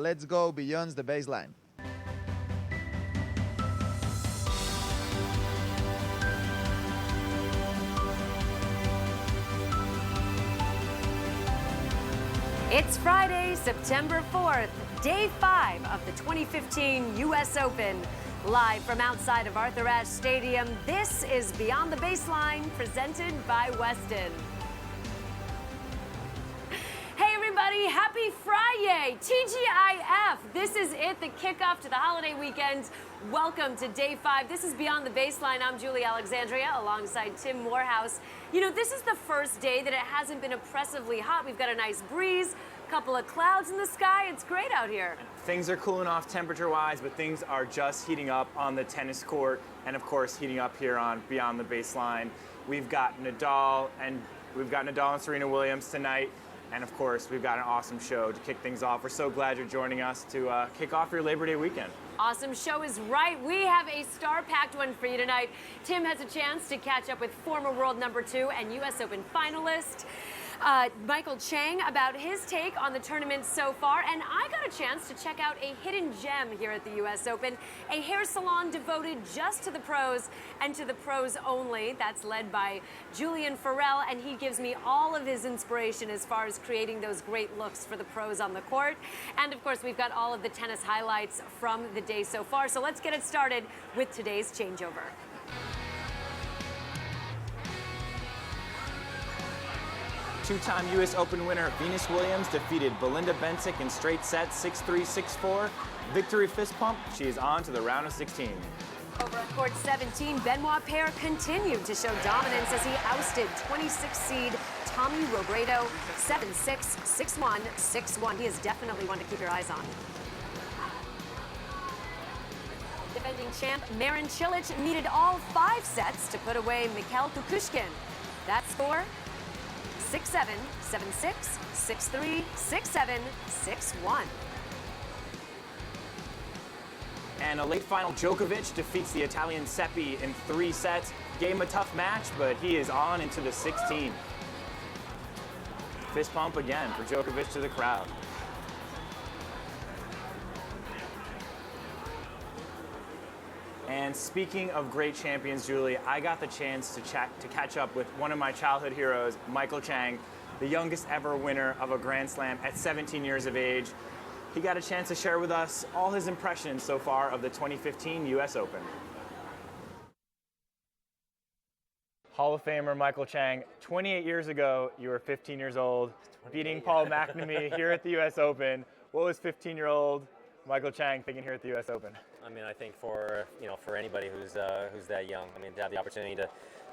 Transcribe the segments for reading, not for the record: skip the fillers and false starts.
let's go beyond the baseline. It's Friday, September 4th, day 5 of the 2015 U.S. Open. Live from outside of Arthur Ashe Stadium, this is Beyond the Baseline, presented by Westin. Hey everybody, happy Friday! TGIF! This is it, the kickoff to the holiday weekend. Welcome to day 5. This is Beyond the Baseline. I'm Julie Alexandria alongside Tim Morehouse. You know, this is the first day that it hasn't been oppressively hot. We've got a nice breeze, a couple of clouds in the sky. It's great out here. Things are cooling off temperature-wise, but things are just heating up on the tennis court and, of course, heating up here on Beyond the Baseline. We've got Nadal and Serena Williams tonight. And of course, we've got an awesome show to kick things off. We're so glad you're joining us to kick off your Labor Day weekend. Awesome show is right. We have a star-packed one for you tonight. Tim has a chance to catch up with former world number 2 and U.S. Open finalist Michael Chang about his take on the tournament so far. And I got a chance to check out a hidden gem here at the U.S. Open, a hair salon devoted just to the pros and to the pros only. That's led by Julian Farrell, and he gives me all of his inspiration as far as creating those great looks for the pros on the court. And of course, we've got all of the tennis highlights from the day so far. So let's get it started with today's changeover. Two-time U.S. Open winner Venus Williams defeated Belinda Bencic in straight sets 6-3, 6-4. Victory fist pump. She is on to the round of 16. Over at court 17, Benoit Paire continued to show dominance as he ousted 26 seed Tommy Robredo 7-6, 6-1, 6-1. He is definitely one to keep your eyes on. Defending champ Marin Cilic needed all 5 sets to put away Mikhail Kukushkin. That score? 6-7, 7-6, 6-3, 6-7, 6-1. And a late final, Djokovic defeats the Italian Seppi in 3 sets. Gave him a tough match, but he is on into the 16. Fist pump again for Djokovic to the crowd. And speaking of great champions, Julie, I got the chance to catch up with one of my childhood heroes, Michael Chang, the youngest ever winner of a Grand Slam at 17 years of age. He got a chance to share with us all his impressions so far of the 2015 U.S. Open. Hall of Famer Michael Chang, 28 years ago, you were 15 years old, beating Paul McNamee here at the U.S. Open. What was 15-year-old Michael Chang thinking here at the U.S. Open? I mean, I think for anybody who's that young, I mean, to have the opportunity to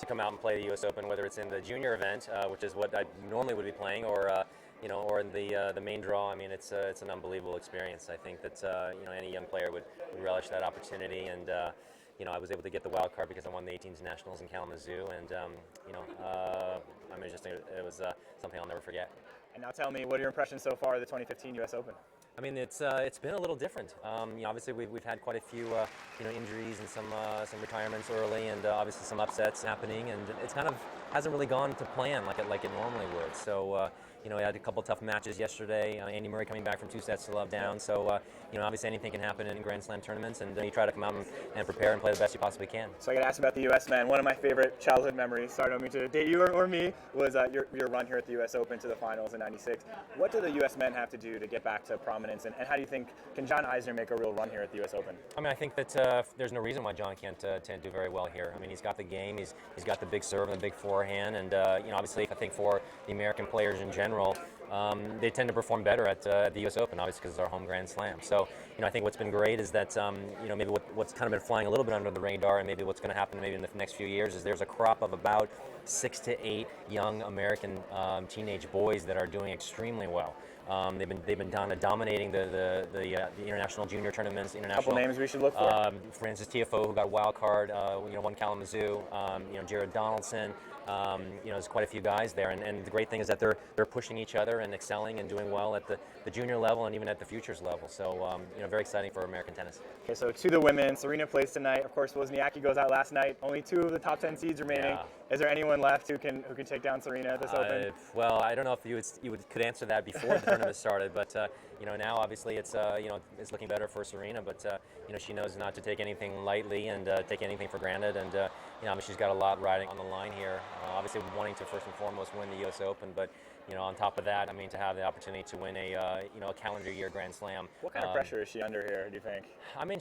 come out and play the U.S. Open, whether it's in the junior event, which is what I normally would be playing, or or in the main draw, I mean, it's an unbelievable experience. I think that any young player would relish that opportunity, and I was able to get the wild card because I won the 18s nationals in Kalamazoo, and I mean, it was something I'll never forget. And now tell me, what are your impressions so far of the 2015 U.S. Open? I mean, it's been a little different. Obviously, we've had quite a few injuries and some retirements early, and obviously some upsets happening, and it's kind of hasn't really gone to plan like it normally would. So we had a couple tough matches yesterday. Andy Murray coming back from 2 sets to love down. So obviously anything can happen in Grand Slam tournaments, and you try to come out and prepare and play the best you possibly can. So I got to ask about the U.S. men. One of my favorite childhood memories, sorry, I don't mean to date you or me, was your run here at the U.S. Open to the finals in '96. What do the U.S. men have to do to get back to prominence, and how do you think, can John Isner make a real run here at the U.S. Open? I mean, I think that there's no reason why John can't do very well here. I mean, he's got the game, he's got the big serve and the big forehand, and obviously I think for the American players in general, they tend to perform better at the U.S. Open, obviously because it's our home Grand Slam. So, I think what's been great is that, maybe what's kind of been flying a little bit under the radar, and maybe what's going to happen maybe in the next few years, is there's a crop of about 6 to 8 young American teenage boys that are doing extremely well. They've been dominating the international junior tournaments. Couple names we should look for. Francis Tiafoe, who got wild card, won Kalamazoo. Jared Donaldson. There's quite a few guys there, and the great thing is that they're pushing each other. together and excelling and doing well at the junior level and even at the futures level. So, very exciting for American tennis. Okay, so to the women, Serena plays tonight. Of course, Wozniacki goes out last night. Only 2 of the top 10 seeds remaining. Yeah. Is there anyone left who can take down Serena at this Open? Well, I don't know if you could answer that before the tournament started, but now obviously it's it's looking better for Serena, but she knows not to take anything lightly and take anything for granted, and she's got a lot riding on the line here. Obviously, wanting to first and foremost win the U.S. Open, but on top of that, to have the opportunity to win a calendar year Grand Slam. What kind of pressure is she under here, do you think?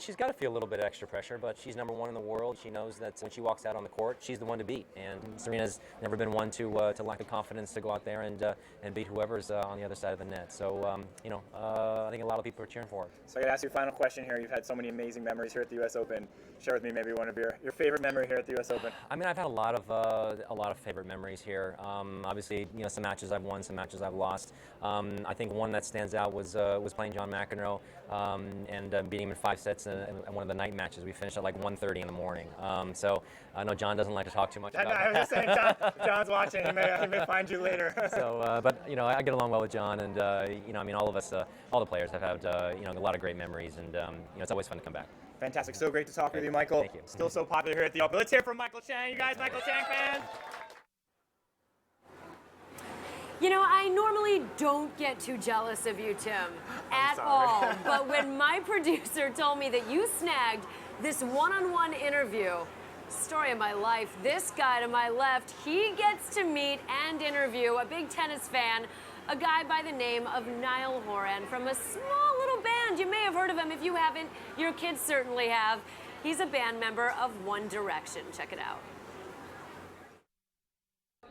She's got to feel a little bit of extra pressure, but she's number 1 in the world. She knows that when she walks out on the court, she's the one to beat, and Serena's never been one to lack the confidence to go out there and beat whoever's on the other side of the net. So, I think a lot of people are cheering for her. So I got to ask you a final question here. You've had so many amazing memories here at the U.S. Open. Share with me maybe one of your favorite memory here at the U.S. Open. I've had a lot of favorite memories here. Obviously, some matches I've won, some matches I've lost. I think one that stands out was playing John McEnroe and beating him in 5 sets in one of the night matches. We finished at like 1:30 in the morning. So I know John doesn't like to talk too much about that. I was just saying, John's watching. He may find you later. So, but I get along well with John, and all of us, all the players have had a lot of great memories, and it's always fun to come back. Fantastic. So great to talk with you, Michael. Thank you. Still so popular here at the Open. Let's hear it from Michael Chang. You guys, Michael Chang fans? I normally don't get too jealous of you, Tim, at all. But when my producer told me that you snagged this one-on-one interview, story of my life, this guy to my left, he gets to meet and interview a big tennis fan, a guy by the name of Niall Horan from a small little band. You may have heard of him. If you haven't, your kids certainly have. He's a band member of One Direction. Check it out.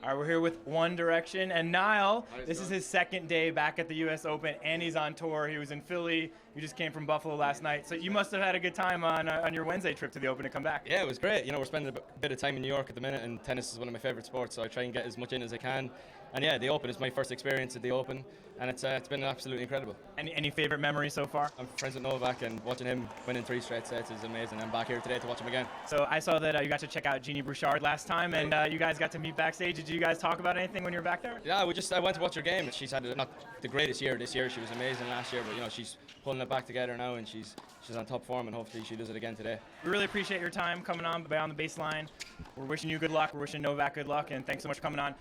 All right, we're here with One Direction, and Niall, this is his 2nd day back at the U.S. Open, and he's on tour. He was in Philly. You just came from Buffalo last night, so you must have had a good time on your Wednesday trip to the Open to come back. Yeah, it was great. We're spending a bit of time in New York at the minute, and tennis is one of my favorite sports, so I try and get as much in as I can. And yeah, the Open is my first experience at the Open, and it's been absolutely incredible. Any favorite memories so far? I'm friends with Novak, and watching him winning 3 straight sets is amazing. I'm back here today to watch him again. So I saw that you got to check out Jeannie Bouchard last time, and you guys got to meet backstage. Did you guys talk about anything when you were back there? Yeah, I went to watch her game. She's had not the greatest year this year. She was amazing last year, but she's pulling it back together now, and she's on top form, and hopefully she does it again today. We really appreciate your time coming on the baseline. We're wishing you good luck. We're wishing Novak good luck, and thanks so much for coming on.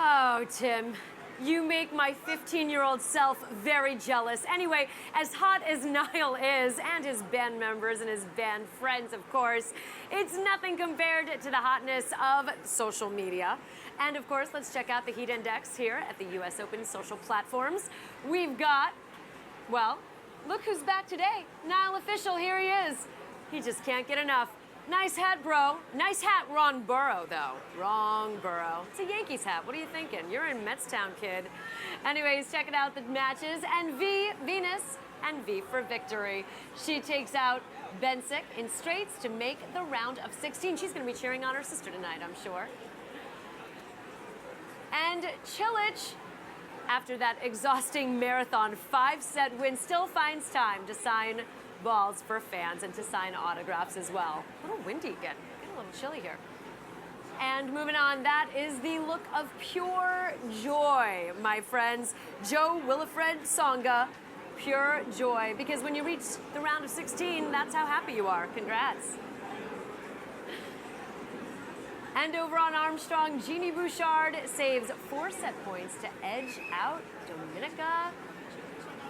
Oh, Tim, you make my 15-year-old self very jealous. Anyway, as hot as Niall is, and his band members and his band friends, of course, it's nothing compared to the hotness of social media. And of course, let's check out the Heat Index here at the U.S. Open social platforms. We've got, well, look who's back today. Niall official, here he is. He just can't get enough. Nice hat, bro. Nice hat, Ron Burrow, though. Wrong Burrow. It's a Yankees hat. What are you thinking? You're in Metstown, kid. Anyways, checking out the matches. And Venus, and V for victory. She takes out Bensick in straights to make the round of 16. She's going to be cheering on her sister tonight, I'm sure. And Cilic, after that exhausting marathon 5-set win, still finds time to sign balls for fans and to sign autographs as well. A little windy again. Getting a little chilly here. And moving on, that is the look of pure joy, my friends. Joe Wilfried Tsonga, pure joy. Because when you reach the round of 16, that's how happy you are. Congrats. And over on Armstrong, Jeannie Bouchard saves 4 set points to edge out Dominica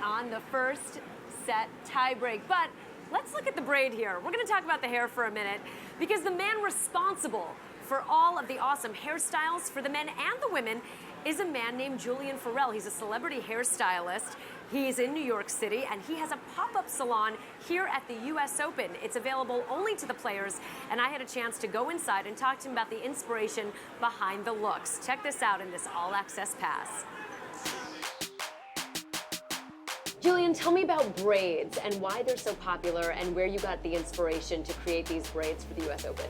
on the first set tiebreak. But let's look at the braid here. We're going to talk about the hair for a minute because the man responsible for all of the awesome hairstyles for the men and the women is a man named Julian Farrell. He's a celebrity hairstylist. He's in New York City, and he has a pop-up salon here at the U.S. Open. It's available only to the players, and I had a chance to go inside and talk to him about the inspiration behind the looks. Check this out in this all-access pass. Julian, tell me about braids and why they're so popular and where you got the inspiration to create these braids for the U.S. Open.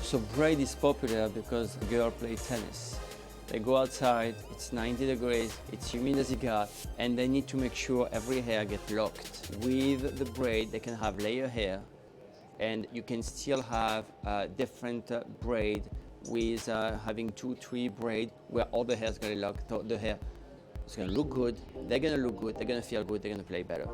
So braid is popular because girls play tennis. They go outside, it's 90 degrees, it's humid as it got, and they need to make sure every hair gets locked. With the braid, they can have layer hair, and you can still have different braid with having 2-3 braid where all the hair is going to lock. The hair is going to look good. They're going to look good. They're going to feel good. They're going to play better.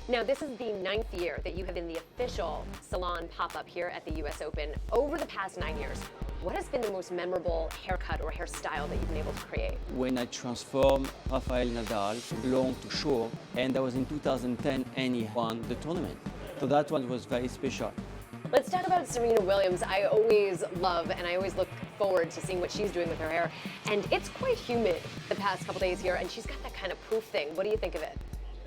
Now, this is the 9th year that you have been the official salon pop-up here at the US Open. Over the past 9 years, what has been the most memorable haircut or hairstyle that you've been able to create? When I transformed Rafael Nadal from long to short, and that was in 2010, and he won the tournament. So that one was very special. Let's talk about Serena Williams. I always love and I always look forward to seeing what she's doing with her hair. And it's quite humid the past couple days here, and she's got that kind of poof thing. What do you think of it?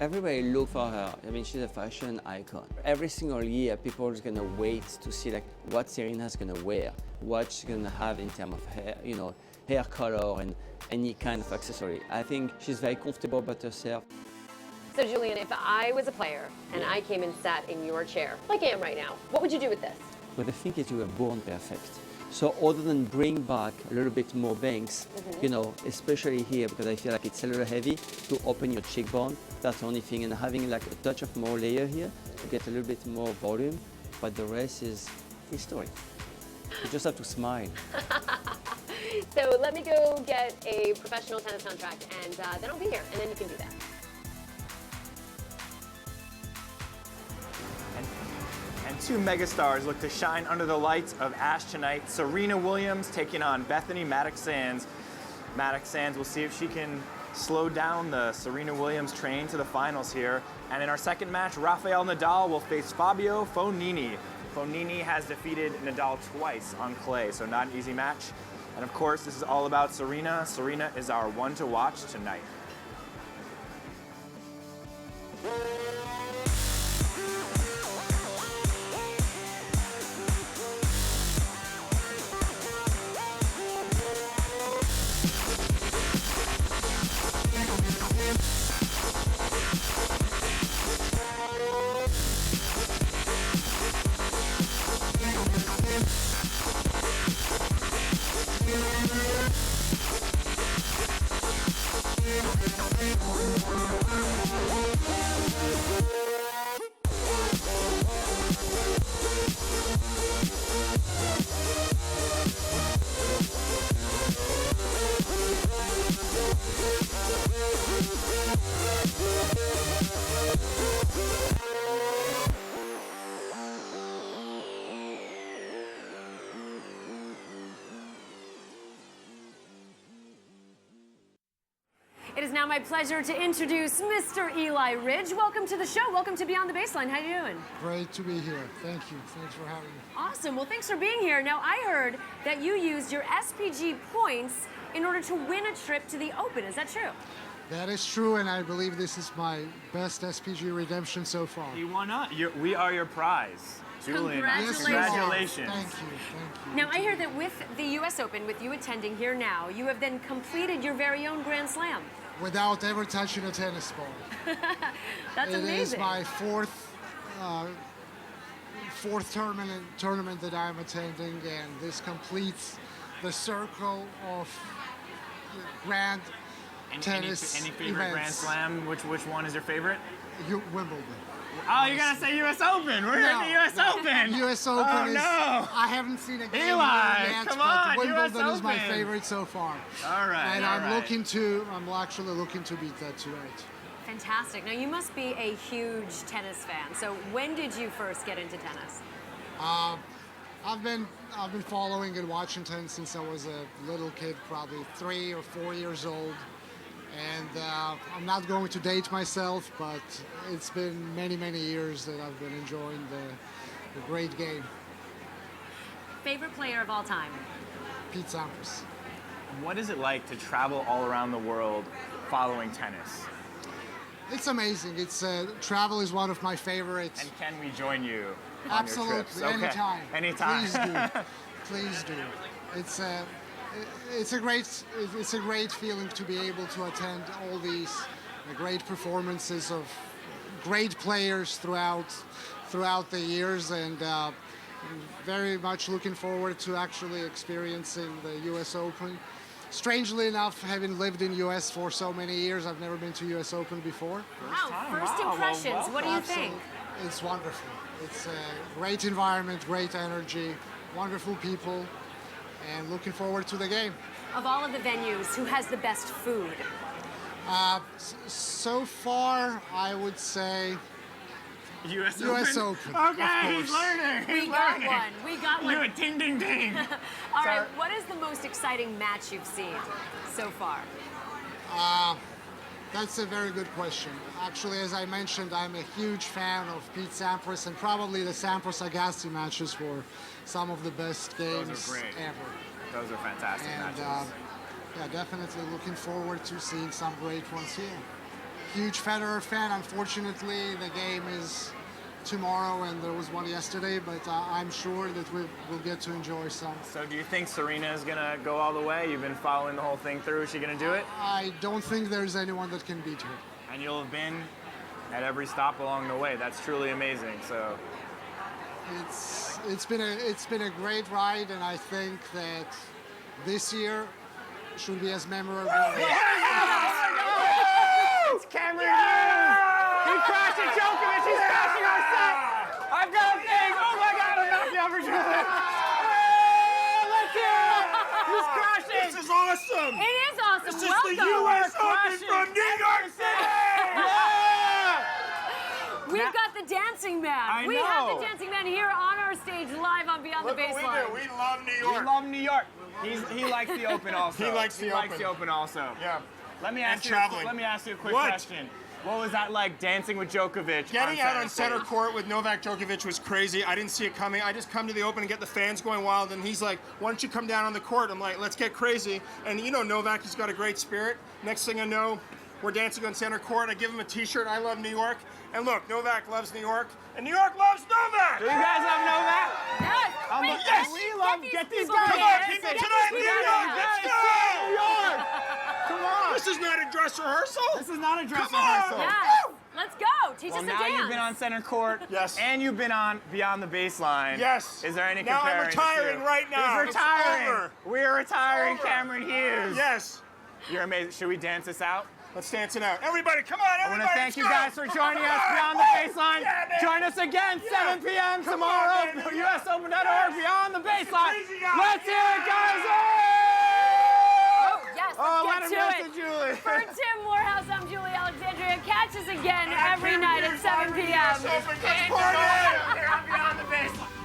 Everybody look for her. I mean, she's a fashion icon. Every single year, people are gonna wait to see like what Serena's gonna wear, what she's gonna have in terms of hair, you know, hair color and any kind of accessory. I think she's very comfortable about herself. So Julian, if I was a player and I came and sat in your chair, like I am right now, what would you do with this? But the thing is, you were born perfect. So other than bring back a little bit more bangs, you know, especially here, because I feel like it's a little heavy, to open your cheekbone, that's the only thing. And having like a touch of more layer here to get a little bit more volume, but the rest is history. You just have to smile. So let me go get a professional tennis contract, and then I'll be here, and then you can do that. And two megastars look to shine under the lights of Ash tonight. Serena Williams taking on Bethany Maddox-Sands. Maddox-Sands, we'll see if she can slow down the Serena Williams train to the finals here. And in our second match, Rafael Nadal will face Fabio Fognini. Fognini has defeated Nadal twice on clay, so not an easy match. And of course, this is all about Serena. Serena is our one to watch tonight. It is now my pleasure to introduce Mr. Eli Ridge. Welcome to the show. Welcome to Beyond the Baseline. How you doing? Great to be here. Thank you. Thanks for having me. Awesome. Well, thanks for being here. Now, I heard that you used your SPG points in order to win a trip to the Open. Is that true? That is true, and I believe this is my best SPG redemption so far. You won up. We are your prize. Julian, Congratulations. congratulations. Thank you. Now, I heard that with the U.S. Open, with you attending here now, you have then completed your very own Grand Slam. Without ever touching a tennis ball. That's amazing. It is my fourth tournament that I'm attending, and this completes the circle of grand tennis Any favorite events. Grand Slam? Which one is your favorite? Wimbledon. Oh, you're gonna say U.S. Open. We're at the U.S. Open. U.S. Open Oh, is. no. I haven't seen a game Eli, yet, come but on, Wimbledon US is my Open. favorite so far. All right. And all I'm right. actually looking to beat that tonight. Fantastic. Now, you must be a huge tennis fan. So when did you first get into tennis? I've been following and watching tennis since I was a little kid, probably 3 or 4 years old. And I'm not going to date myself, but it's been many, many years that I've been enjoying the great game. Favorite player of all time? Pete Sampras. What is it like to travel all around the world following tennis? It's amazing. Travel is one of my favorites. And can we join you on Absolutely, your trips? Okay. anytime. Anytime. Please do. Please do. It's a great feeling to be able to attend all these great performances of great players throughout the years, and very much looking forward to actually experiencing the U.S. Open. Strangely enough, having lived in U.S. for so many years, I've never been to U.S. Open before. Wow, first Wow, impressions. well, What do you think? It's wonderful. It's a great environment, great energy, wonderful people, and looking forward to the game. Of all of the venues, who has the best food? So far, I would say US US Open. Open. Okay, he's learning. We got one. We got one. You a ding, ding, ding. All right, what is the most exciting match you've seen so far? That's a very good question. Actually, as I mentioned, I'm a huge fan of Pete Sampras, and probably the Sampras-Agassi matches were some of the best games Those are great. ever. Those are fantastic And matches. yeah, definitely looking forward to seeing some great ones here. Huge Federer fan. Unfortunately, the game is tomorrow, and there was one yesterday, but I'm sure that we'll get to enjoy some. So do you think Serena is going to go all the way? You've been following the whole thing through. Is she going to do it? I don't think there's anyone that can beat her. And you'll have been at every stop along the way. That's truly amazing. So It's been a great ride, and I think that this year should be as memorable. it's Cameron Hughes! He crashed at Djokovic. He's crashing our set. I've got a thing. Oh my God! I'm knocking over Julie. Let's hear it. He's crashing. This is awesome! It is awesome. This is Welcome. the U.S. Open Crashing. from New York City! We've got the dancing man. I We have know. the dancing man here on our stage live on Beyond Look the what we Baseline. do. We love New We York. love New York. He likes the Open also. He likes the Open. Also. Yeah. Let me And ask you. traveling. Let me ask you a quick What? question. What was that like dancing with Djokovic? Getting out on center stage? court with Novak Djokovic was crazy. I didn't see it coming. I just come to the Open and get the fans going wild, and he's like, why don't you come down on the court? I'm like, let's get crazy. And you know Novak, he's got a great spirit. Next thing I know, we're dancing on center court. I give him a t-shirt, I love New York. And look, Novak loves New York, and New York loves Novak! Do you guys love Novak? Yes. Wait, yes, Get these people guys. here. Come on, Get people, these tonight, people New here. York, let's go! New York. Come on. This is not a dress rehearsal. This is not a dress Come on. rehearsal. Yes. Let's go. Teach Well, us a now dance. you've been on center court. Yes. And you've been on Beyond the Baseline. Yes. Is there any Now I'm comparing the retiring two? right now. He's It's retiring. over. We're retiring Over. Cameron Hughes. Yes. You're amazing. Should we dance this out? Let's dance it out. Everybody, come on, I everybody. want to thank you guys for joining us Beyond the Baseline. Join us again 7 p.m. Come tomorrow. on, baby. USOpen.org Beyond the Baseline. crazy guy. Let's hear it, guys. Oh, yes. Oh, Let's let him get dance to to it. Julie. For Tim Morehouse, I'm Julie Alexandria. Catch us again every night at 7 p.m. Open, let's Here party. on Beyond the Baseline.